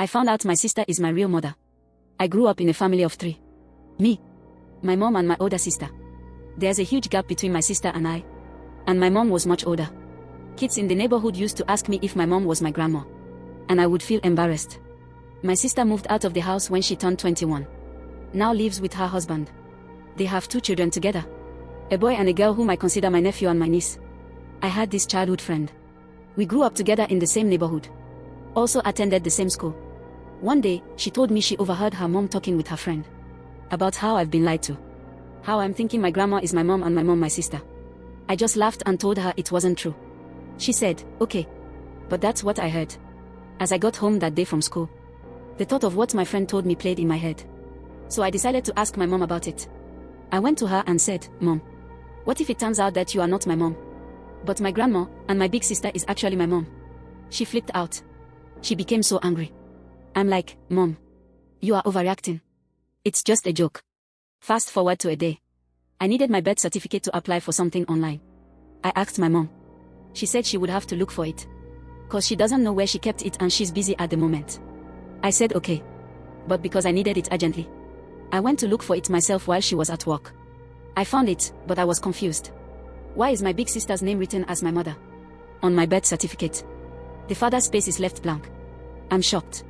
I found out my sister is my real mother. I grew up in a family of 3. Me, my mom and my older sister. There's a huge gap between my sister and I. And my mom was much older. Kids in the neighborhood used to ask me if my mom was my grandma. And I would feel embarrassed. My sister moved out of the house when she turned 21. Now lives with her husband. They have 2 children together. A boy and a girl whom I consider my nephew and my niece. I had this childhood friend. We grew up together in the same neighborhood. Also attended the same school. One day, she told me she overheard her mom talking with her friend. About how I've been lied to. How I'm thinking my grandma is my mom and my mom my sister. I just laughed and told her it wasn't true. She said, okay. But that's what I heard. As I got home that day from school, the thought of what my friend told me played in my head. So I decided to ask my mom about it. I went to her and said, Mom, what if it turns out that you are not my mom? But my grandma and my big sister is actually my mom. She flipped out. She became so angry. I'm like, Mom, you are overreacting. It's just a joke. Fast forward to a day. I needed my birth certificate to apply for something online. I asked my mom. She said she would have to look for it. Cause she doesn't know where she kept it and she's busy at the moment. I said okay. But because I needed it urgently, I went to look for it myself while she was at work. I found it, but I was confused. Why is my big sister's name written as my mother on my birth certificate? The father's space is left blank. I'm shocked.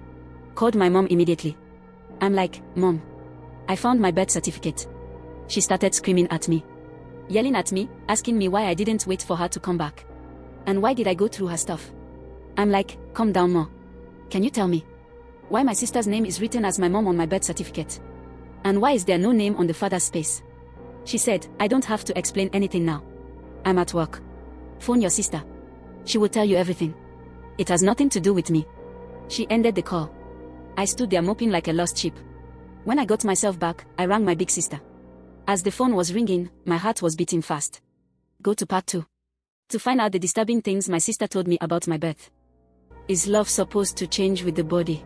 Called my mom immediately. I'm like, Mom, I found my birth certificate. She started screaming at me. Yelling at me, asking me why I didn't wait for her to come back. And why did I go through her stuff? I'm like, calm down more. Can you tell me why my sister's name is written as my mom on my birth certificate? And why is there no name on the father's space? She said, I don't have to explain anything now. I'm at work. Phone your sister. She will tell you everything. It has nothing to do with me. She ended the call. I stood there moping like a lost sheep. When I got myself back, I rang my big sister. As the phone was ringing, my heart was beating fast. Go to part 2. To find out the disturbing things my sister told me about my birth. Is love supposed to change with the body?